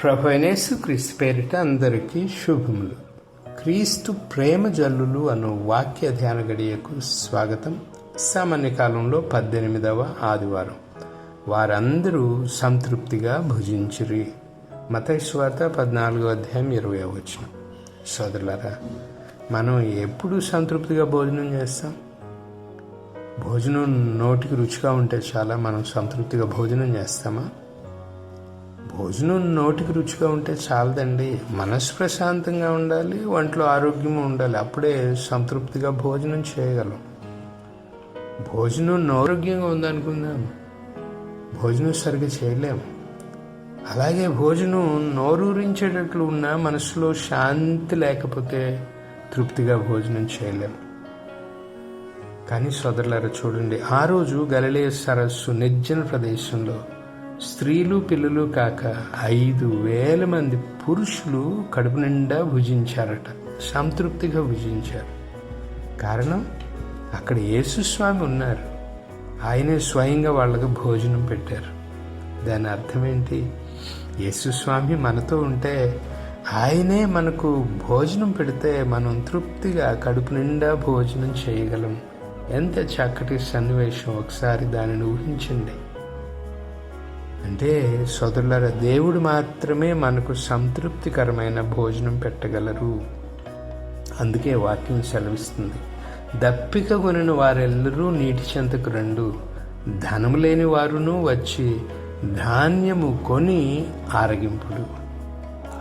ప్రభు అయిన యేసుక్రీస్తు పేరిట అందరికీ శుభములు. క్రీస్తు ప్రేమ జల్లులు అను వాక్య ధ్యాన గడియకు స్వాగతం. సామాన్య కాలంలో 18వ ఆదివారం. వారందరూ సంతృప్తిగా భుజించిరి. మత్తయి సువార్త 14వ అధ్యాయం 20వ వచనం. సోదరులారా, మనం ఎప్పుడు సంతృప్తిగా భోజనం చేస్తాం? భోజనం నోటికి రుచిగా ఉంటే చాలా మనం సంతృప్తిగా భోజనం చేస్తామా? భోజనం నోటికి రుచిగా ఉంటే చాలదండి. మనసు ప్రశాంతంగా ఉండాలి, ఒంట్లో ఆరోగ్యంగా ఉండాలి. అప్పుడే సంతృప్తిగా భోజనం చేయగలం. భోజనం ఆరోగ్యంగా ఉందనుకుందాం, భోజనం సరిగ్గా చేయలేము. అలాగే భోజనం నోరూరించేటట్లు ఉన్న మనసులో శాంతి లేకపోతే తృప్తిగా భోజనం చేయలేము. కానీ సోదరులారా, చూడండి, ఆ రోజు గలిలయ సరస్సు నిర్జన ప్రదేశంలో స్త్రీలు పిల్లలు కాక 5,000 మంది పురుషులు కడుపు నిండా భుజించారట. సంతృప్తిగా భుజించారు. కారణం, అక్కడ యేసుస్వామి ఉన్నారు. ఆయనే స్వయంగా వాళ్ళకు భోజనం పెట్టారు. దాని అర్థం ఏంటి? యేసుస్వామి మనతో ఉంటే, ఆయనే మనకు భోజనం పెడితే మనం తృప్తిగా కడుపు నిండా భోజనం చేయగలం. ఎంత చక్కటి సన్నివేశం! ఒకసారి దానిని ఊహించండి. అంటే సోదరులారా, దేవుడు మాత్రమే మనకు సంతృప్తికరమైన భోజనం పెట్టగలరు. అందుకే వాక్యం సెలవిస్తుంది, దప్పిక కొనిన వారెల్లరూ నీటి చెంతకు రండు, ధనము లేని వారును వచ్చి ధాన్యము కొని ఆరగింపుడు.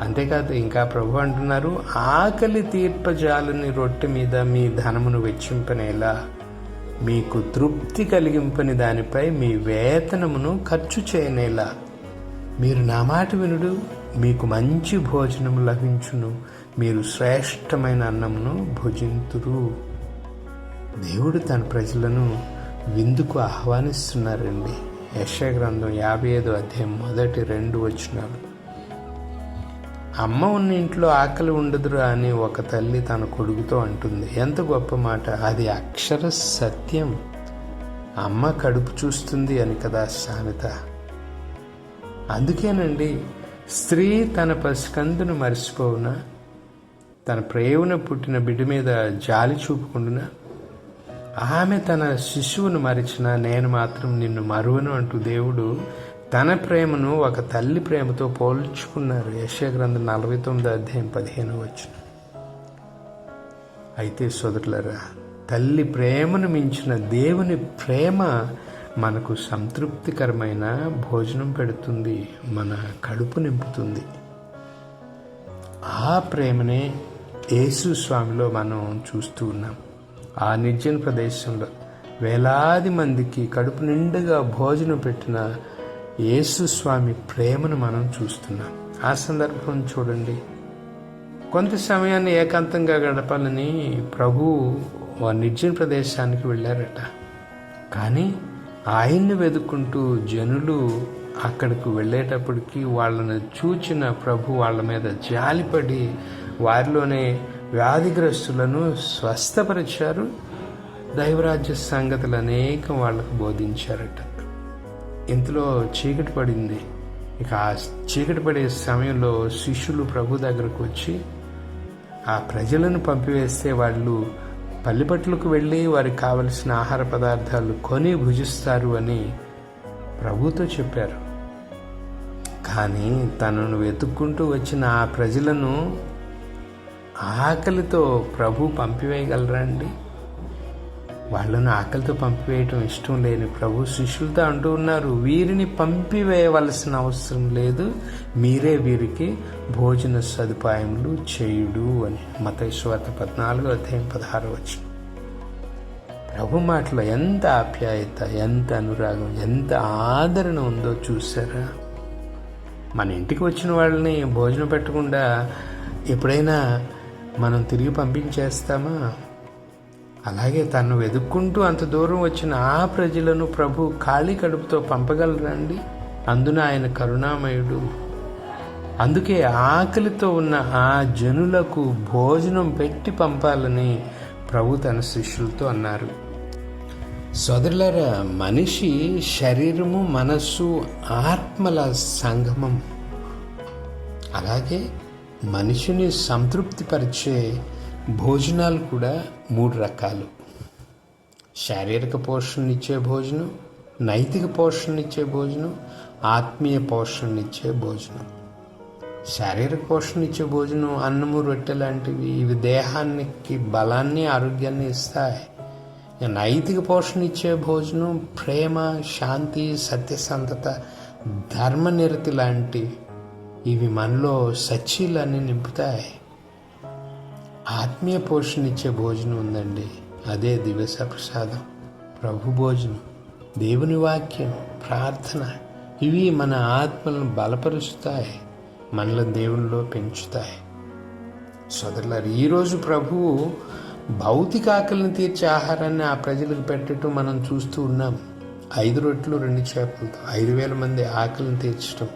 అంతేకాదు, ఇంకా ప్రభు అంటున్నారు, ఆకలి తీర్పజాలని రొట్టె మీద మీ ధనమును వెచ్చింపనేలా, మీకు తృప్తి కలిగింపని దానిపై మీ వేతనమును ఖర్చు చేయనేలా. మీరు నా మాట వినుడు, మీకు మంచి భోజనము లభించును, మీరు శ్రేష్టమైన అన్నమును భుజింతురు. దేవుడు తన ప్రజలను విందుకు ఆహ్వానిస్తున్నారండి. యెషయా గ్రంథం 55వ అధ్యాయం 1-2 వచనాలు. అమ్మ ఉన్న ఇంట్లో ఆకలి ఉండదురా అని ఒక తల్లి తన కొడుకుతో అంటుంది. ఎంత గొప్ప మాట! అది అక్షర సత్యం. అమ్మ కడుపు చూస్తుంది అని కదా సామెత. అందుకేనండి, స్త్రీ తన పసికందును మరిచిపోవునా, తన ప్రేమను పుట్టిన బిడ్డ మీద జాలి చూపుకుండునా, ఆమె తన శిశువును మరిచిన నేను మాత్రం నిన్ను మరువను అంటూ దేవుడు తన ప్రేమను ఒక తల్లి ప్రేమతో పోల్చుకున్నారు. యెషయా గ్రంథం 49వ అధ్యాయం 15వ వచనం. అయితే సోదరులారా, తల్లి ప్రేమను మించిన దేవుని ప్రేమ మనకు సంతృప్తికరమైన భోజనం పెడుతుంది, మన కడుపు నింపుతుంది. ఆ ప్రేమనే యేసు స్వామిలో మనం చూస్తూ ఉన్నాం. ఆ నిర్జన ప్రదేశంలో వేలాది మందికి కడుపు నిండుగా భోజనం పెట్టిన యేసు స్వామి ప్రేమను మనం చూస్తున్నాం. ఆ సందర్భం చూడండి, కొంత సమయాన్ని ఏకాంతంగా గడపాలని ప్రభు నిర్జన ప్రదేశానికి వెళ్ళారట. కానీ ఆయన్ని వెతుక్కుంటూ జనులు అక్కడికి వెళ్ళేటప్పటికి వాళ్ళను చూచిన ప్రభు వాళ్ళ మీద జాలిపడి వారిలోనే వ్యాధిగ్రస్తులను స్వస్థపరిచారు. దైవరాజ్య సంగతులు అనేకం వాళ్ళకు బోధించారట. ఇంతలో చీకటి పడింది. ఇక ఆ చీకటి పడే సమయంలో శిష్యులు ప్రభు దగ్గరకు వచ్చి ఆ ప్రజలను పంపివేస్తే వాళ్ళు పల్లిపట్లకు వెళ్ళి వారికి కావలసిన ఆహార పదార్థాలు కొని భుజిస్తారు అని ప్రభుతో చెప్పారు. కానీ తనను వెతుక్కుంటూ వచ్చిన ఆ ప్రజలను ఆకలితో ప్రభు పంపివేయగలరా అండి? వాళ్ళను ఆకలితో పంపివేయటం ఇష్టం లేని ప్రభు శిష్యులతో అంటూ ఉన్నారు, వీరిని పంపివేయవలసిన అవసరం లేదు, మీరే వీరికి భోజన సదుపాయములు చేయుడు అని. మత్తయి సువార్త 14వ అధ్యాయం 16వ వచనం. ప్రభు మాటలో ఎంత ఆప్యాయత, ఎంత అనురాగం, ఎంత ఆదరణ ఉందో చూసారా? మన ఇంటికి వచ్చిన వాళ్ళని భోజనం పెట్టకుండా ఎప్పుడైనా మనం తిరిగి పంపించేస్తామా? అలాగే తను వెతుక్కుంటూ అంత దూరం వచ్చిన ఆ ప్రజలను ప్రభు ఖాళీ కడుపుతో పంపగలరండి? అందున ఆయన కరుణామయుడు. అందుకే ఆకలితో ఉన్న ఆ జనులకు భోజనం పెట్టి పంపాలని ప్రభు తన శిష్యులతో అన్నారు. సోదరులారా, మనిషి శరీరము, మనస్సు, ఆత్మల సంగమం. అలాగే మనిషిని సంతృప్తిపరిచే భోజనాలు కూడా 3 రకాలు. శారీరక పోషణనిచ్చే భోజనం, నైతిక పోషణనిచ్చే భోజనం, ఆత్మీయ పోషణనిచ్చే భోజనం. శారీరక పోషణనిచ్చే భోజనం అన్నము, రొట్టె లాంటివి. ఇవి దేహానికి బలాన్ని, ఆరోగ్యాన్ని ఇస్తాయి. నైతిక పోషణ ఇచ్చే భోజనం ప్రేమ, శాంతి, సత్యసంధత, ధర్మనిరతి లాంటివి. ఇవి మనలో సచ్చీలన్నీ నింపుతాయి. ఆత్మీయ పోషణ ఇచ్చే భోజనం ఉందండి, అదే దివ్య ప్రసాదం, ప్రభు భోజనం, దేవుని వాక్యం, ప్రార్థన. ఇవి మన ఆత్మలను బలపరుస్తాయి, మనలో దేవునిలో పెంచుతాయి. సోదరులారు, ఈరోజు ప్రభువు భౌతిక ఆకలిని తీర్చే ఆహారాన్ని ఆ ప్రజలకు పెట్టడం మనం చూస్తూ ఉన్నాం. 5 రొట్టెలు 2 చేపలతో 5,000 మంది ఆకలిని తీర్చడం.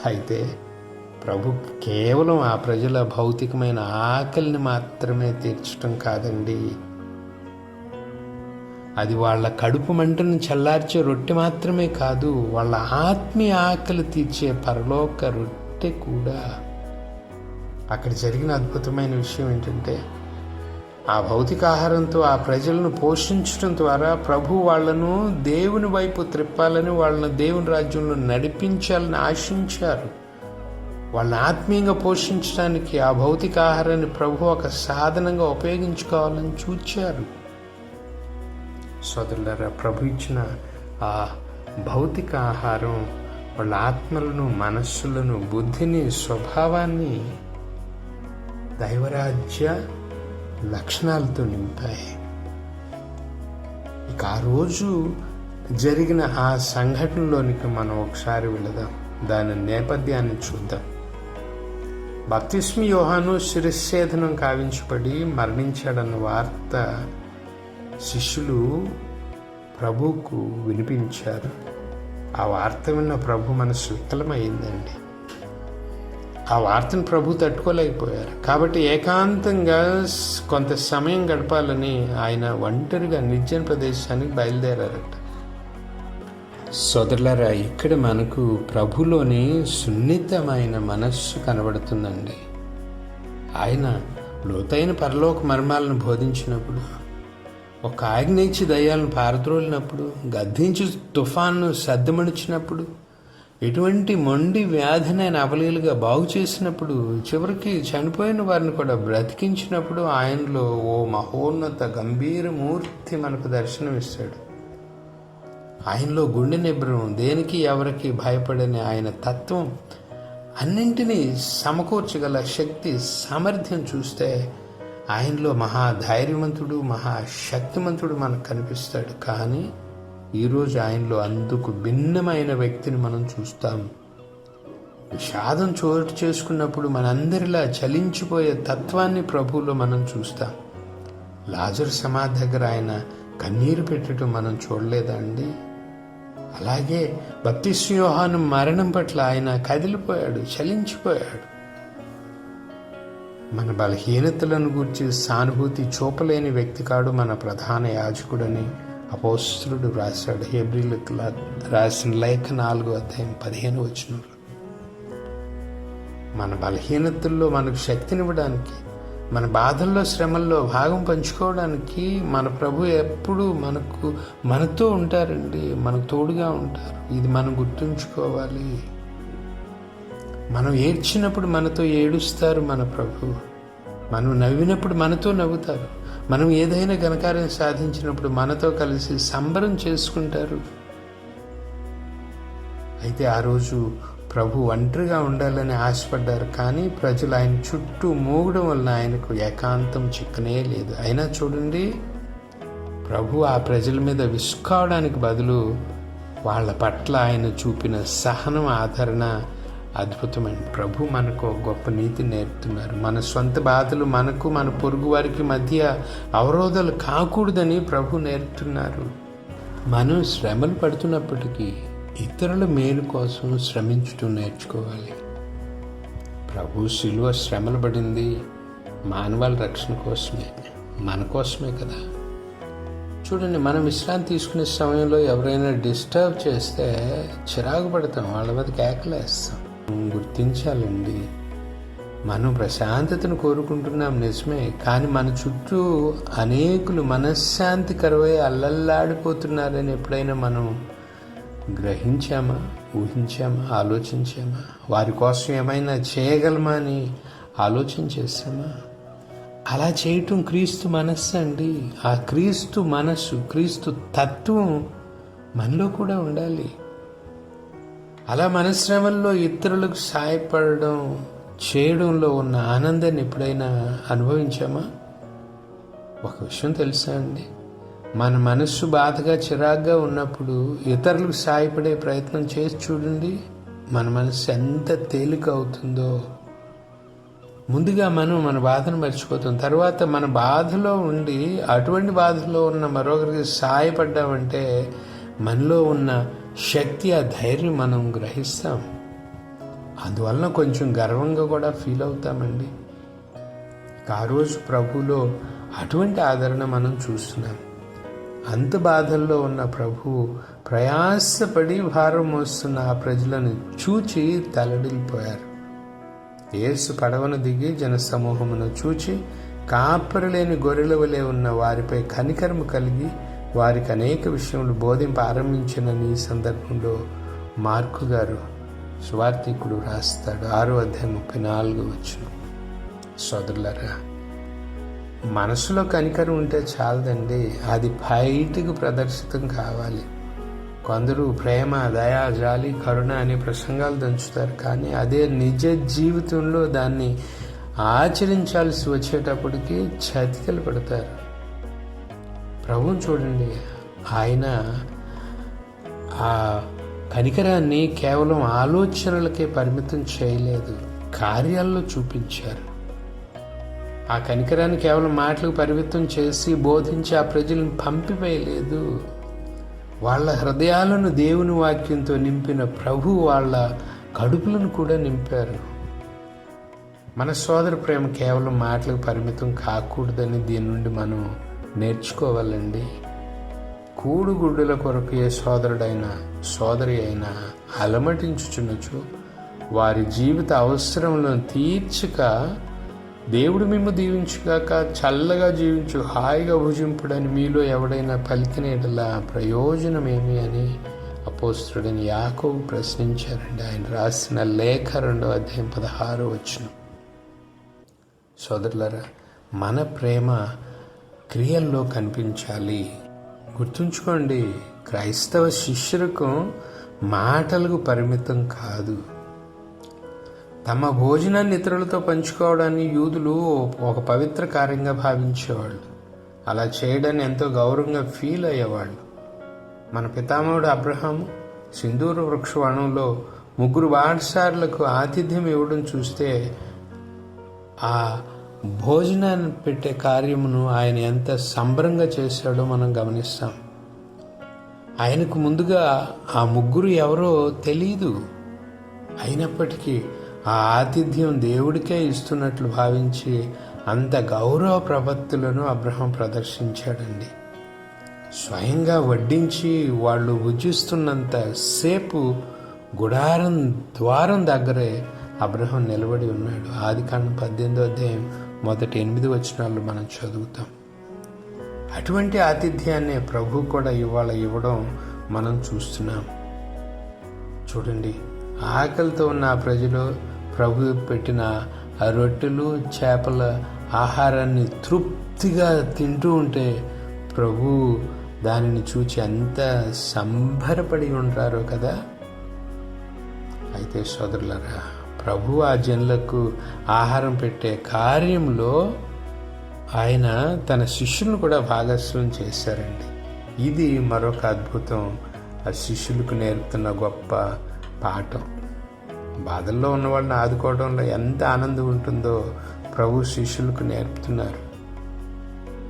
అయితే ప్రభు కేవలం ఆ ప్రజల భౌతికమైన ఆకలిని మాత్రమే తీర్చడం కాదండి, అది వాళ్ళ కడుపు మంటను చల్లార్చే రొట్టె మాత్రమే కాదు, వాళ్ళ ఆత్మీయ ఆకలి తీర్చే పరలోక రొట్టె కూడా. అక్కడ జరిగిన అద్భుతమైన విషయం ఏంటంటే, ఆ భౌతిక ఆహారంతో ఆ ప్రజలను పోషించడం ద్వారా ప్రభు వాళ్లను దేవుని వైపు త్రిప్పాలని, వాళ్ళను దేవుని రాజ్యంలో నడిపించాలని ఆశించారు. వాళ్ళని ఆత్మీయంగా పోషించడానికి ఆ భౌతిక ఆహారాన్ని ప్రభు ఒక సాధనంగా ఉపయోగించుకోవాలని చూచారు. సోదరులారా, ప్రభు ఇచ్చిన ఆ భౌతిక ఆహారం వాళ్ళ ఆత్మలను, మనస్సులను, బుద్ధిని, స్వభావాన్ని దైవరాజ్య లక్షణాలతో నింపాయి. ఇక ఆ రోజు జరిగిన ఆ సంఘటనలోనికి మనం ఒకసారి వెళదాం, దాని నేపథ్యాన్ని చూద్దాం. బప్తిస్మ యోహాను శిరశ్ఛేదనం కావించబడి మరణించాడన్న వార్త శిష్యులు ప్రభువుకు వినిపించారు. ఆ వార్త విన్న ప్రభు మనసు వికలమైందండి. ఆ వార్తను ప్రభు తట్టుకోలేకపోయారు. కాబట్టి ఏకాంతంగా కొంత సమయం గడపాలని ఆయన ఒంటరిగా నిర్జన ప్రదేశానికి బయలుదేరారట. సోదరులారా, ఇక్కడ మనకు ప్రభులోని సున్నితమైన మనస్సు కనబడుతుందండి. ఆయన లోతైన పరలోక మర్మాలను బోధించినప్పుడు, ఒక ఆజ్ఞ ఇచ్చి దయ్యాలను పారద్రోలినప్పుడు, గద్దించి తుఫాన్ను సద్దమణిచినప్పుడు, ఎటువంటి మొండి వ్యాధిని ఆయన అవలీలుగా బాగు చేసినప్పుడు, చివరికి చనిపోయిన వారిని కూడా బ్రతికించినప్పుడు ఆయనలో ఓ మహోన్నత గంభీర మూర్తి మనకు దర్శనమిస్తాడు. ఆయనలో గుండె నిబ్రం, దేనికి ఎవరికి భయపడని ఆయన తత్వం, అన్నింటినీ సమకూర్చగల శక్తి, సామర్థ్యం చూస్తే ఆయనలో మహాధైర్యవంతుడు, మహాశక్తిమంతుడు మనకు కనిపిస్తాడు. కానీ ఈరోజు ఆయనలో అందుకు భిన్నమైన వ్యక్తిని మనం చూస్తాం. విషాదం చోటు చేసుకున్నప్పుడు మనందరిలా చలించిపోయే తత్వాన్ని ప్రభువులో మనం చూస్తాం. లాజరు సమాధి దగ్గర ఆయన కన్నీరు పెట్టడం మనం చూడలేదా అండి? అలాగే బప్తిస్మ యోహాను మరణం పట్ల ఆయన కదిలిపోయాడు, చలించిపోయాడు. మన బలహీనతలను గురించి సానుభూతి చూపలేని వ్యక్తి కాడు మన ప్రధాన యాజకుడని అపోస్తలుడు రాశాడు. హెబ్రీలకు రాసిన లేఖ 4:15 మన బలహీనతల్లో మనకు శక్తినివ్వడానికి, మన బాధల్లో, శ్రమల్లో భాగం పంచుకోవడానికి మన ప్రభు ఎప్పుడు మనతో ఉంటారండి, మనకు తోడుగా ఉంటారు. ఇది మనం గుర్తుంచుకోవాలి. మనం ఏడ్చినప్పుడు మనతో ఏడుస్తారు మన ప్రభు. మనం నవ్వినప్పుడు మనతో నవ్వుతారు. మనం ఏదైనా ఘనకార్యం సాధించినప్పుడు మనతో కలిసి సంబరం చేసుకుంటారు. అయితే ఆ రోజు ప్రభు ఒంటరిగా ఉండాలని ఆశపడ్డారు. కానీ ప్రజలు ఆయన చుట్టూ మూగడం వల్ల ఆయనకు ఏకాంతం చిక్కనే లేదు. అయినా చూడండి, ప్రభు ఆ ప్రజల మీద విసుక్కోవడానికి బదులు వాళ్ళ పట్ల ఆయన చూపిన సహనం, ఆదరణ అద్భుతమైన. ప్రభు మనకు గొప్ప నీతి నేర్పుతున్నారు. మన సొంత బాధలు మనకు, మన పొరుగు వారికి మధ్య అవరోధాలు కాకూడదని ప్రభు నేర్పుతున్నారు. మనం శ్రమలు పడుతున్నప్పటికీ ఇతరుల మేలు కోసం శ్రమించడం నేర్చుకోవాలి. ప్రభు శిలువ శ్రమలు పడింది మానవాళి రక్షణ కోసమే, మన కోసమే కదా. చూడండి, మనం విశ్రాంతి తీసుకునే సమయంలో ఎవరైనా డిస్టర్బ్ చేస్తే చిరాకు పడతాం, వాళ్ళ మీద కేకలేస్తాం. గుర్తించాలండి, మనం ప్రశాంతతను కోరుకుంటున్నాం నిజమే, కానీ మన చుట్టూ అనేకులు మనశ్శాంతి కరువై అల్లల్లాడిపోతున్నారని ఎప్పుడైనా మనం గ్రహించామా, ఊహించామా, ఆలోచించామా? వారి కోసం ఏమైనా చేయగలమా అని ఆలోచన చేశామా? అలా చేయటం క్రీస్తు మనస్సు అండి. ఆ క్రీస్తు మనస్సు, క్రీస్తు తత్వం మనలో కూడా ఉండాలి. అలా మనశ్రమల్లో ఇతరులకు సాయపడడం చేయడంలో ఉన్న ఆనందాన్ని ఎప్పుడైనా అనుభవించామా? ఒక విషయం తెలుసా అండి, మన మనస్సు బాధగా చిరాగ్గా ఉన్నప్పుడు ఇతరులకు సాయపడే ప్రయత్నం చేసి చూడండి, మన మనస్సు ఎంత తేలిక అవుతుందో. ముందుగా మనం మన బాధను మర్చిపోతాం. తర్వాత మన బాధలో ఉండి అటువంటి బాధలో ఉన్న మరొకరికి సాయపడ్డామంటే మనలో ఉన్న శక్తి, ఆ ధైర్యం మనం గ్రహిస్తాం. అందువలన కొంచెం గర్వంగా కూడా ఫీల్ అవుతామండి. ఆ రోజు ప్రభువులో అటువంటి ఆదరణ మనం చూస్తున్నాం. అంత బాధల్లో ఉన్న ప్రభువు ప్రయాసపడి భారం మోస్తున్న ఆ ప్రజలను చూచి తలడిల్లిపోయారు. యేసు పడవను దిగి జనసమూహమును చూచి కాపరిలేని గొర్రెల వలె ఉన్న వారిపై కనికరము కలిగి వారికి అనేక విషయములు బోధింప ఆరంభించినని ఈ సందర్భంలో మార్కు గారు సువార్తికుడు రాస్తాడు. 6:34. సోదరులారా, మనసులో కనికరం ఉంటే చాలదండి, అది బయటకు ప్రదర్శితం కావాలి. కొందరు ప్రేమ, దయ, జాలి, కరుణ అనే ప్రసంగాలు దంచుతారు, కానీ అదే నిజ జీవితంలో దాన్ని ఆచరించాల్సి వచ్చేటప్పటికి చతికిలు పడతారు. ప్రభువుని చూడండి, ఆయన ఆ కనికరాన్ని కేవలం ఆలోచనలకే పరిమితం చేయలేదు, కార్యాల్లో చూపించారు. ఆ కనికరాన్ని కేవలం మాటలకు పరిమితం చేసి బోధించి ఆ ప్రజలను పంపివేయలేదు. వాళ్ళ హృదయాలను దేవుని వాక్యంతో నింపిన ప్రభు వాళ్ళ కడుపులను కూడా నింపారు. మన సోదర ప్రేమ కేవలం మాటలకు పరిమితం కాకూడదని దీని నుండి మనం నేర్చుకోవాలండి. కూడుగుడ్డుల కొరకు ఏ సోదరుడైనా సోదరి అయినా అలమటించుచున్నచో వారి జీవిత అవసరములను తీర్చక దేవుడు మిమ్ము దీవించుగాక, చల్లగా జీవించు, హాయిగా భుజింపుడని మీలో ఎవడైనా పలికినేటలా ప్రయోజనమేమి అని అపోస్తలుడైన యాకోబు ప్రశ్నించారండి. ఆయన రాసిన లేఖ 2:16. సోదరులారా, మన ప్రేమ క్రియల్లో కనిపించాలి. గుర్తుంచుకోండి, క్రైస్తవ శిష్యులకు మాటలకు పరిమితం కాదు. తమ భోజనాన్ని ఇతరులతో పంచుకోవడాన్ని యూదులు ఒక పవిత్ర కార్యంగా భావించేవాళ్ళు. అలా చేయడాన్ని ఎంతో గౌరవంగా ఫీల్ అయ్యేవాళ్ళు. మన పితామహుడు అబ్రహాము సింధూర వృక్షవనంలో 3 బాటసారులకు ఆతిథ్యం ఇవ్వడం చూస్తే ఆ భోజనాన్ని పెట్టే కార్యమును ఆయన ఎంత సంబరంగా చేశాడో మనం గమనిస్తాం. ఆయనకు ముందుగా ఆ 3 ఎవరో తెలీదు. అయినప్పటికీ ఆ ఆతిథ్యం దేవుడికే ఇస్తున్నట్లు భావించి అంత గౌరవ ప్రపత్తులను అబ్రహాం ప్రదర్శించాడండి. స్వయంగా వడ్డించి వాళ్ళు భుజిస్తున్నంత సేపు గుడారం ద్వారం దగ్గరే అబ్రహాం నిలబడి ఉన్నాడు. ఆదికాండం 18 మొదటి 8 వచనాలు మనం చదువుతాం. అటువంటి ఆతిథ్యాన్ని ప్రభు కూడా ఇవ్వడం మనం చూస్తున్నాం. చూడండి, ఆకలితో ఉన్న ఆ ప్రజలు ప్రభు పెట్టిన ఆ రొట్టెలు చేపల ఆహారాన్ని తృప్తిగా తింటూ ఉంటే ప్రభు దానిని చూచి ఎంత సంబరపడి ఉంటారో కదా. అయితే సోదరులారా, ప్రభు ఆ జనులకు ఆహారం పెట్టే కార్యంలో ఆయన తన శిష్యులను కూడా భాగస్వామ్యం చేశారండి. ఇది మరొక అద్భుతం. ఆ శిష్యులకు నేర్పుతున్న గొప్ప పాఠం. బాధల్లో ఉన్న వాళ్ళని ఆదుకోవడంలో ఎంత ఆనందం ఉంటుందో ప్రభు శిష్యులకు నేర్పుతున్నారు.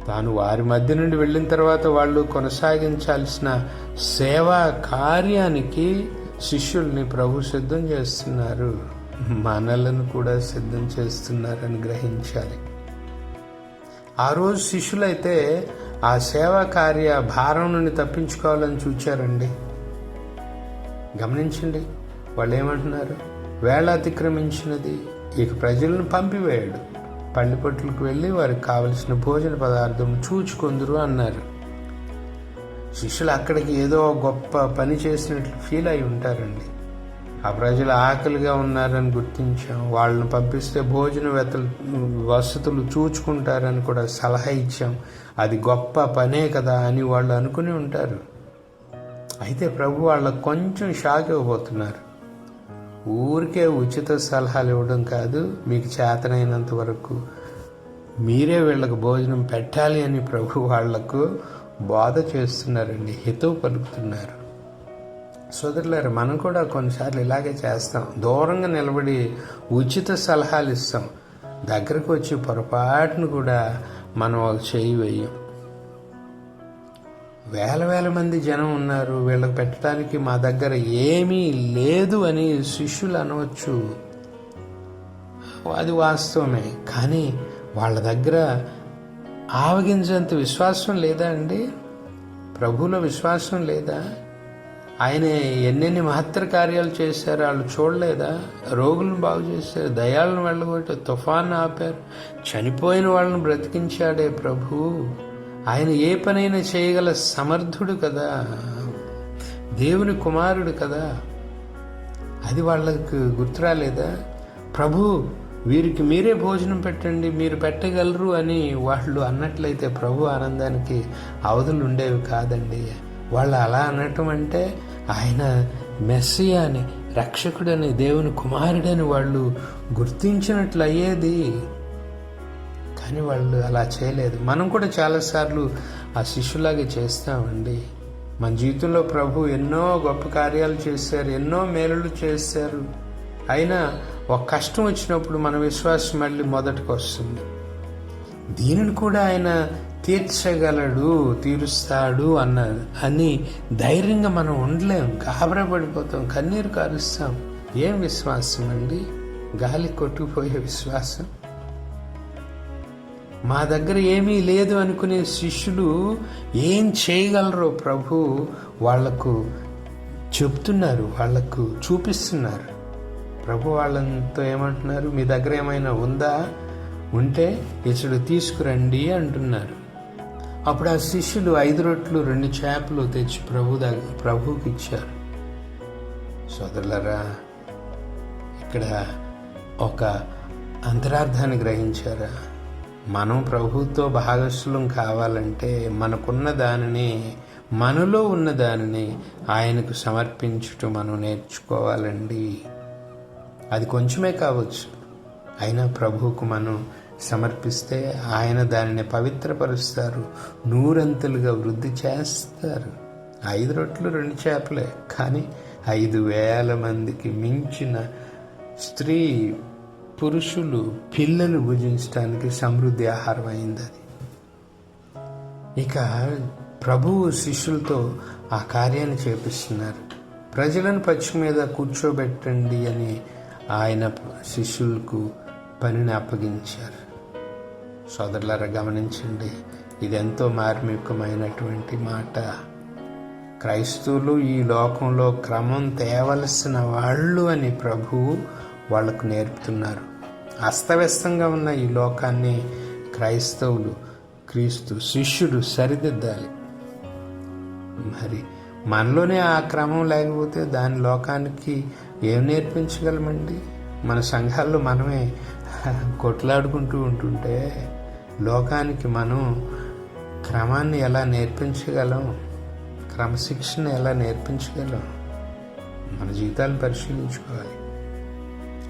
తాను వారి మధ్య నుండి వెళ్ళిన తర్వాత వాళ్ళు కొనసాగించాల్సిన సేవా కార్యానికి శిష్యుల్ని ప్రభు సిద్ధం చేస్తున్నారు. మనలను కూడా సిద్ధం చేస్తున్నారని గ్రహించాలి. ఆ రోజు శిష్యులైతే ఆ సేవా కార్య భారం నుండి తప్పించుకోవాలని చూచారండి. గమనించండి, వాళ్ళు ఏమంటున్నారు? వేళ అతిక్రమించినది, ఇక ప్రజలను పంపివేయడు. పళ్ళిపొట్లకు వెళ్ళి వారికి కావలసిన భోజన పదార్థం చూచుకొందురు అన్నారు. శిష్యులు అక్కడికి ఏదో గొప్ప పని చేసినట్లు ఫీల్ అయి ఉంటారండి. ఆ ప్రజలు ఆకలిగా ఉన్నారని గుర్తించాం, వాళ్ళని పంపిస్తే భోజన వసతులు చూచుకుంటారని కూడా సలహా ఇచ్చాం, అది గొప్ప పనే కదా అని వాళ్ళు అనుకుని ఉంటారు. అయితే ప్రభు వాళ్ళకు కొంచెం షాక్ ఇవ్వబోతున్నారు. ఊరికే ఉచిత సలహాలు ఇవ్వడం కాదు, మీకు చేతనైనంత వరకు మీరే వీళ్ళకు భోజనం పెట్టాలి అని ప్రభు వాళ్లకు బోధ చేస్తున్నారండి, హితవు పలుకుతున్నారు. సోదరులారా, మనం కూడా కొన్నిసార్లు ఇలాగే చేస్తాం. దూరంగా నిలబడి ఉచిత సలహాలు ఇస్తాం, దగ్గరకు వచ్చి పొరపాటును కూడా మనం ఒక చేయి వేయం. వేల మంది జనం ఉన్నారు, వీళ్ళకి పెట్టడానికి మా దగ్గర ఏమీ లేదు అని శిష్యులు అనవచ్చు. అది వాస్తవమే. కానీ వాళ్ళ దగ్గర ఆవగించేంత విశ్వాసం లేదా అండి? ప్రభువులో విశ్వాసం లేదా? ఆయన ఎన్నెన్ని మహత్తర కార్యాలు చేశారు, వాళ్ళు చూడలేదా? రోగులను బాగు చేశారు, దయాలను వెళ్ళగొట్టారు, తుఫాను ఆపారు, చనిపోయిన వాళ్ళని బ్రతికించాడే ప్రభు. ఆయన ఏ పనైనా చేయగల సమర్థుడు కదా, దేవుని కుమారుడు కదా. అది వాళ్ళకు గుర్తురాలేదా? ప్రభు, వీరికి మీరే భోజనం పెట్టండి, మీరు పెట్టగలరు అని వాళ్ళు అన్నట్లయితే ప్రభు ఆనందానికి అవధులు ఉండేవి కాదండి. వాళ్ళు అలా అనటం అంటే ఆయన మెస్సియా అని, రక్షకుడని, దేవుని కుమారుడని వాళ్ళు గుర్తించినట్లు అయ్యేది. కానీ వాళ్ళు అలా చేయలేదు. మనం కూడా చాలాసార్లు ఆ శిష్యులాగే చేస్తామండి. మన జీవితంలో ప్రభు ఎన్నో గొప్ప కార్యాలు చేశారు, ఎన్నో మేలులు చేశారు. అయినా ఒక కష్టం వచ్చినప్పుడు మన విశ్వాసం మళ్ళీ మొదటికి వస్తుంది. దీనిని కూడా ఆయన తీర్చగలడు, తీరుస్తాడు అని ధైర్యంగా మనం ఉండలేం. గాబరా పడిపోతాం, కన్నీరు కారుస్తాం. ఏం విశ్వాసం అండి? గాలి కొట్టుకుపోయే విశ్వాసం. మా దగ్గర ఏమీ లేదు అనుకునే శిష్యులు ఏం చేయగలరో ప్రభు వాళ్లకు చెప్తున్నారు, వాళ్లకు చూపిస్తున్నారు. ప్రభు వాళ్ళతో ఏమంటున్నారు? మీ దగ్గర ఏమైనా ఉందా? ఉంటే ఇతడు తీసుకురండి అంటున్నారు. అప్పుడు ఆ శిష్యులు 5 రొట్టెలు 2 చేపలు తెచ్చి ప్రభువుకి ఇచ్చారు. సోదరులారా, ఇక్కడ ఒక అంతరార్థాన్ని గ్రహించారా? మనం ప్రభువుతో భాగస్వామ్యం కావాలంటే మనకున్న దానిని, మనలో ఉన్న దానిని ఆయనకు సమర్పించటం మనం నేర్చుకోవాలండి. అది కొంచెమే కావచ్చు, అయినా ప్రభువుకు మనం సమర్పిస్తే ఆయన దానిని పవిత్రపరుస్తారు, 100 వృద్ధి చేస్తారు. 5 రొట్టెలు 2 చేపలే, కానీ 5,000 మందికి మించిన స్త్రీ, పురుషులు, పిల్లలు భుజించడానికి సమృద్ధి ఆహారం అయింది అది. ఇక ప్రభువు శిష్యులతో ఆ కార్యాన్ని చేపిస్తున్నారు. ప్రజలను పచ్చి మీద కూర్చోబెట్టండి అని ఆయన శిష్యులకు పనిని అప్పగించారు. సోదరులారా, గమనించండి, ఇదెంతో మార్మికమైనటువంటి మాట. క్రైస్తవులు ఈ లోకంలో క్రమం తేవలసిన వాళ్ళు అని ప్రభువు వాళ్లకు నేర్పుతున్నారు. అస్తవ్యస్తంగా ఉన్న ఈ లోకాన్ని క్రైస్తవులు, క్రీస్తు శిష్యుడు సరిదిద్దాలి. మరి మనలోనే ఆ క్రమం లేకపోతే దాని లోకానికి ఏం నేర్పించగలమండి? మన సంఘాల్లో మనమే కొట్లాడుకుంటూ ఉంటుంటే లోకానికి మనం క్రమాన్ని ఎలా నేర్పించగలం? క్రమశిక్షణ ఎలా నేర్పించగలం? మన జీవితాలను పరిశీలించుకోవాలి.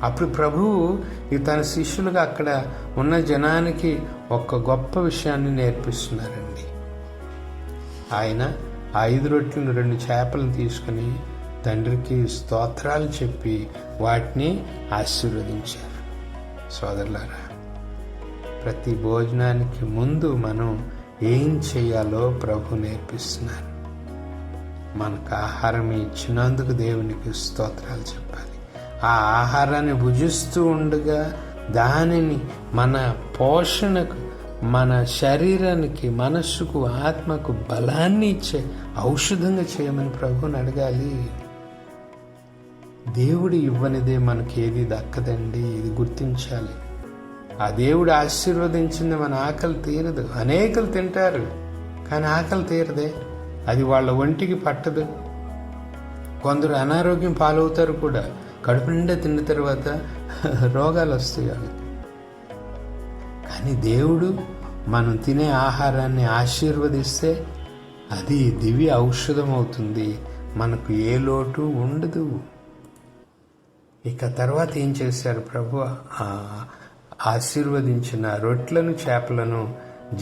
అప్పుడు ప్రభువు తన శిష్యులుగా అక్కడ ఉన్న జనానికి ఒక గొప్ప విషయాన్ని నేర్పిస్తున్నారండి. ఆయన 5 రొట్టెలను 2 చేపలను తీసుకుని తండ్రికి స్తోత్రాలు చెప్పి వాటిని ఆశీర్వదించారు. సోదరులారా, ప్రతి భోజనానికి ముందు మనం ఏం చేయాలో ప్రభు నేర్పిస్తున్నారు. మనకు ఆహారం ఇచ్చినందుకు దేవునికి స్తోత్రాలు చెప్పాలి. ఆ ఆహారాన్ని భుజిస్తూ ఉండగా దానిని మన పోషణకు, మన శరీరానికి, మనస్సుకు, ఆత్మకు బలాన్ని ఇచ్చే ఔషధంగా చేయమని ప్రభువుని అడగాలి. దేవుడు ఇవ్వనిదే మనకేది దక్కదండి, ఇది గుర్తించాలి. ఆ దేవుడు ఆశీర్వదించింది మన ఆకలి తీరదు. అనేకలు తింటారు కానీ ఆకలి తీరదే, అది వాళ్ళ ఒంటికి పట్టదు. కొందరు అనారోగ్యం పాలవుతారు కూడా, కడుపు నిండా తిన్న తర్వాత రోగాలు వస్తాయి వాళ్ళకి. కానీ దేవుడు మనం తినే ఆహారాన్ని ఆశీర్వదిస్తే అది దివ్య ఔషధం అవుతుంది, మనకు ఏ లోటు ఉండదు. ఇక తర్వాత ఏం చేశారు ప్రభు? ఆశీర్వదించిన రొట్టెలను చేపలను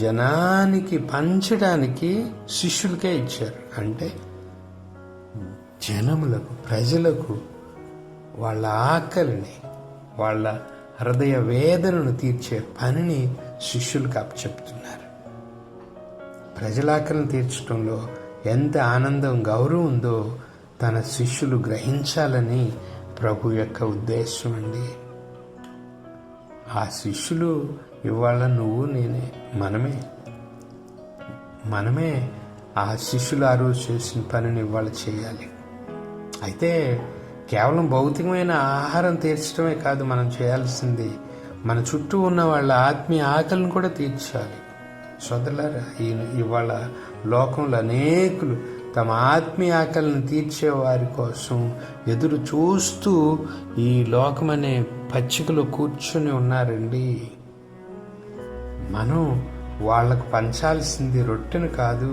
జనానికి పంచడానికి శిష్యులకే ఇచ్చారు. అంటే జనములకు, ప్రజలకు వాళ్ళ ఆకలిని, వాళ్ళ హృదయ వేదనను తీర్చే పనిని శిష్యులకు అప్పచెప్తున్నారు. ప్రజల ఆకలిని తీర్చడంలో ఎంత ఆనందం, గౌరవం ఉందో తన శిష్యులు గ్రహించాలని ప్రభు యొక్క ఉద్దేశం అండి. ఆ శిష్యులు ఇవాళ నువ్వు నేనే, మనమే ఆ శిష్యులు ఆ రోజు చేసిన పనిని ఇవాళ చేయాలి. అయితే కేవలం భౌతికమైన ఆహారం తీర్చడమే కాదు మనం చేయాల్సింది, మన చుట్టూ ఉన్న వాళ్ళ ఆత్మీయ ఆకలిని కూడా తీర్చాలి. సోదరులారా, ఇవాళ లోకంలో అనేకులు తమ ఆత్మీయ ఆకలిని తీర్చే వారి కోసం ఎదురు చూస్తూ ఈ లోకమనే పచ్చికలో కూర్చొని ఉన్నారండి. మనం వాళ్లకు పంచాల్సింది రొట్టెను కాదు,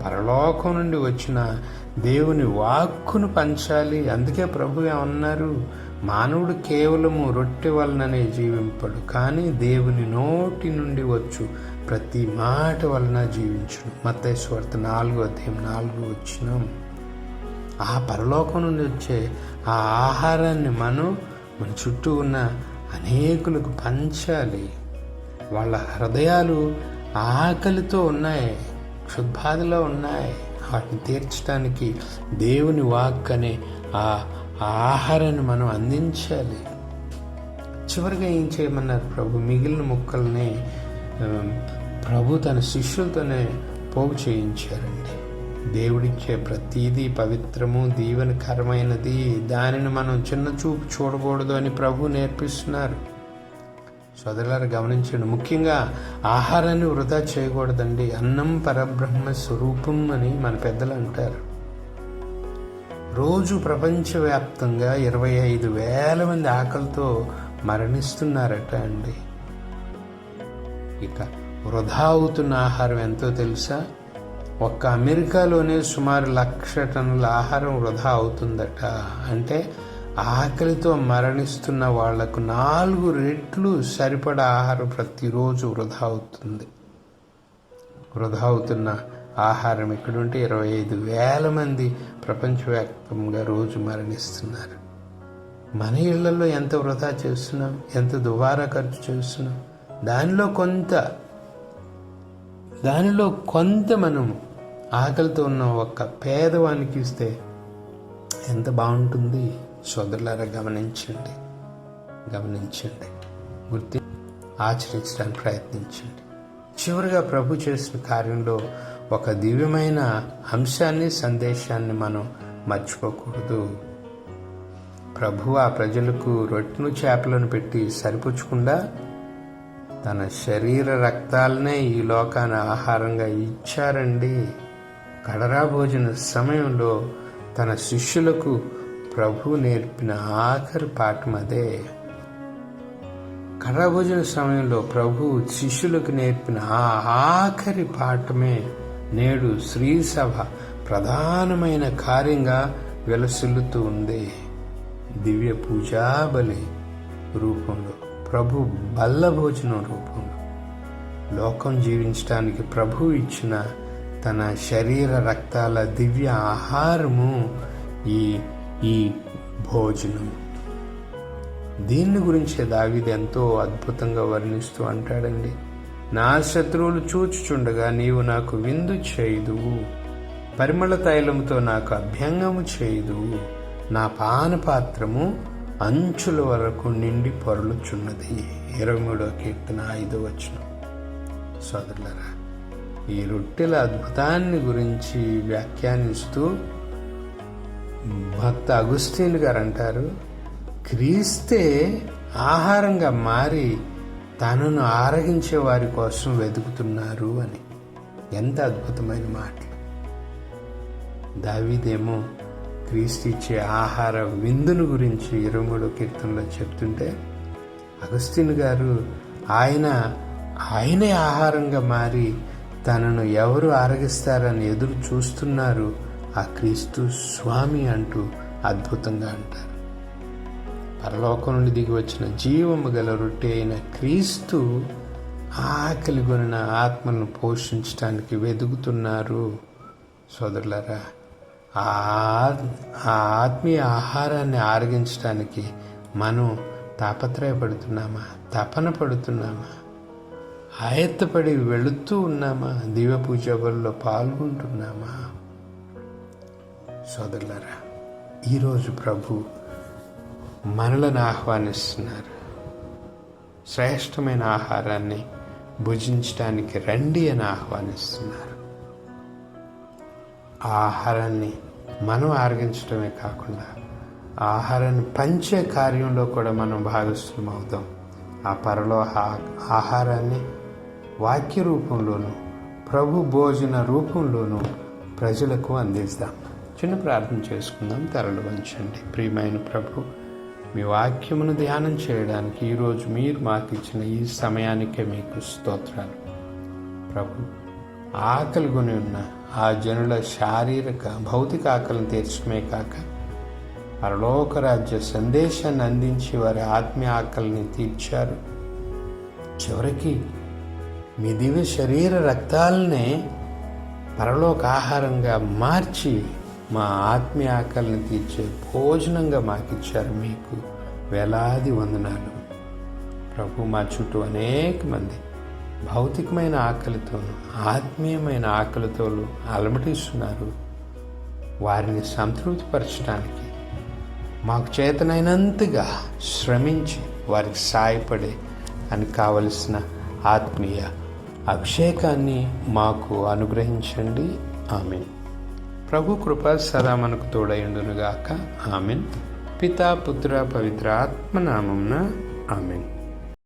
పరలోకం నుండి వచ్చిన దేవుని వాక్కును పంచాలి. అందుకే ప్రభు ఏమన్నారు? మానవుడు కేవలము రొట్టె వలననే జీవింపడు, కానీ దేవుని నోటి నుండి వచ్చు ప్రతి మాట వలన జీవించును. మత్తయి సువార్త 4:4 ఆ పరలోకం నుండి వచ్చే ఆ ఆహారాన్ని మన చుట్టూ ఉన్న అనేకులకు పంచాలి. వాళ్ళ హృదయాలు ఆకలితో ఉన్నాయి, క్షుద్బాధలో ఉన్నాయి. వాటిని తీర్చడానికి దేవుని వాక్ అనే ఆ ఆహారాన్ని మనం అందించాలి. చివరిగా ఏం చేయమన్నారు ప్రభు? మిగిలిన ముక్కల్ని ప్రభు తన శిష్యులతోనే పోగు చేయించారండి. దేవుడిచ్చే ప్రతిదీ పవిత్రము, దీవెనకరమైనది, దానిని మనం చిన్న చూపు చూడకూడదు అని ప్రభు నేర్పిస్తున్నారు. సోదరులారా గమనించండి, ముఖ్యంగా ఆహారాన్ని వృధా చేయకూడదండి. అన్నం పరబ్రహ్మ స్వరూపం అని మన పెద్దలు అంటారు. రోజు ప్రపంచవ్యాప్తంగా 25,000 మంది ఆకలితో మరణిస్తున్నారట అండి. ఇక వృధా అవుతున్న ఆహారం ఎంతో తెలుసా? ఒక్క అమెరికాలోనే సుమారు 1,00,000 టన్నుల ఆహారం వృధా అవుతుందట. అంటే ఆకలితో మరణిస్తున్న వాళ్లకు 4 రెట్లు సరిపడా ఆహారం ప్రతిరోజు వృధా అవుతుంది. వృధా అవుతున్న ఆహారం ఎక్కడుంటే 25,000 మంది ప్రపంచవ్యాప్తంగా రోజు మరణిస్తున్నారు. మన ఇళ్లలో ఎంత వృధా చేస్తున్నాం, ఎంత దుబారా ఖర్చు చేస్తున్నాం. దానిలో కొంత మనం ఆకలితో ఉన్న ఒక్క పేదవానికి ఇస్తే ఎంత బాగుంటుంది. సోదరులారా గమనించండి, గుర్తి ఆచరించడానికి ప్రయత్నించండి. చివరిగా ప్రభు చేసిన కార్యంలో ఒక దివ్యమైన అంశాన్ని, సందేశాన్ని మనం మర్చిపోకూడదు. ప్రభు ఆ ప్రజలకు రొట్టెను చేపలను పెట్టి సరిపుచ్చకుండా తన శరీర రక్తాలనే ఈ లోకాన ఆహారంగా ఇచ్చారండి. కడరా భోజన సమయంలో తన శిష్యులకు ప్రభు నేర్పిన ఆఖరి పాఠం అదే. కడరా భోజన సమయంలో ప్రభు శిష్యులకు నేర్పిన ఆ ఆఖరి పాఠమే నేడు శ్రీ సభ ప్రధానమైన కార్యంగా విలసిల్లుతూ ఉంది. దివ్య పూజా బలి రూపంలో, ప్రభు బల్ల భోజనం రూపంలో లోకం జీవించడానికి ప్రభు ఇచ్చిన తన శరీర రక్తాల దివ్య ఆహారము ఈ భోజనం. దీన్ని గురించే దావీదు ఎంతో అద్భుతంగా వర్ణిస్తూ అంటాడండి, నా శత్రువులు చూచుచుండగా నీవు నాకు విందు చేయుదువు, పరిమళ తైలముతో నాకు అభ్యంగము చేయుదువు, నా పానపాత్రము అంచుల వరకు నిండి పొరలుచున్నది. 23వ కీర్తన 5వ వచనం. సోదరులారా, ఈ రొట్టెల అద్భుతాన్ని గురించి వ్యాఖ్యానిస్తూ భక్త అగుస్టీన్ గారు అంటారు, క్రీస్తే ఆహారంగా మారి తనను ఆరగించే వారి కోసం వెతుకుతున్నారు అని. ఎంత అద్భుతమైన మాటలు. దావీదేమో క్రీస్తు ఇచ్చే ఆహార విందును గురించి 23వ కీర్తనలో చెప్తుంటే, అగస్టిన్ గారు ఆయనే ఆహారంగా మారి తనను ఎవరు ఆరగిస్తారని ఎదురు చూస్తున్నారు ఆ క్రీస్తు స్వామి అంటూ అద్భుతంగా అంటారు. పరలోకం నుండి దిగి వచ్చిన జీవము గల రొట్టె అయిన క్రీస్తు ఆకలి కొనిన ఆత్మలను పోషించడానికి వెతుకుతున్నారు. సోదరులారా, ఆ ఆత్మీయ ఆహారాన్ని ఆరగించడానికి మనం తాపత్రయపడుతున్నామా, తపన పడుతున్నామా, ఆయత్తపడి వెళుతూ ఉన్నామా, దివ్య పూజ బలులో పాల్గొంటున్నామా? సోదరులారా, ఈరోజు ప్రభు మనలను ఆహ్వానిస్తున్నారు. శ్రేష్టమైన ఆహారాన్ని భుజించడానికి రండి అని ఆహ్వానిస్తున్నారు. ఆ ఆహారాన్ని మనం ఆరగించడమే కాకుండా ఆహారాన్ని పంచే కార్యంలో కూడా మనం భాగస్థులం అవుతాం. ఆ పరలోక ఆహారాన్ని వాక్య రూపంలోనూ ప్రభు భోజన రూపంలోనూ ప్రజలకు అందిస్తాం. చిన్న ప్రార్థన చేసుకుందాం. తలలు వంచండి. ప్రియమైన ప్రభు, మీ వాక్యమును ధ్యానం చేయడానికి ఈరోజు మీరు మాకు ఇచ్చిన ఈ సమయానికే మీకు స్తోత్రాలు. ప్రభు, ఆకలి కొని ఉన్న ఆ జనుల శారీరక భౌతిక ఆకలిని తీర్చడమే కాక పరలోక రాజ్య సందేశాన్ని అందించి వారి ఆత్మీయ ఆకలిని తీర్చారు. చివరికి మీ దివ్య శరీర రక్తాలనే పరలోక ఆహారంగా మార్చి మా ఆత్మీయ ఆకలిని తీర్చే భోజనంగా మాకిచ్చారు. మీకు వేలాది వందనాలు ప్రభు. మా చుట్టూ అనేక మంది భౌతికమైన ఆకలితోనూ ఆత్మీయమైన ఆకలితోనూ అలమటిస్తున్నారు. వారిని సంతృప్తిపరచడానికి మాకు చేతనైనంతగా శ్రమించి వారికి సాయపడే అని కావలసిన ఆత్మీయ అభిషేకాన్ని మాకు అనుగ్రహించండి. ఆమెన్. ప్రభు కృప సదా మనకు తోడయుండునుగాక. ఆమెన్. పితా పుత్ర పవిత్ర ఆత్మ నామమున ఆమెన్.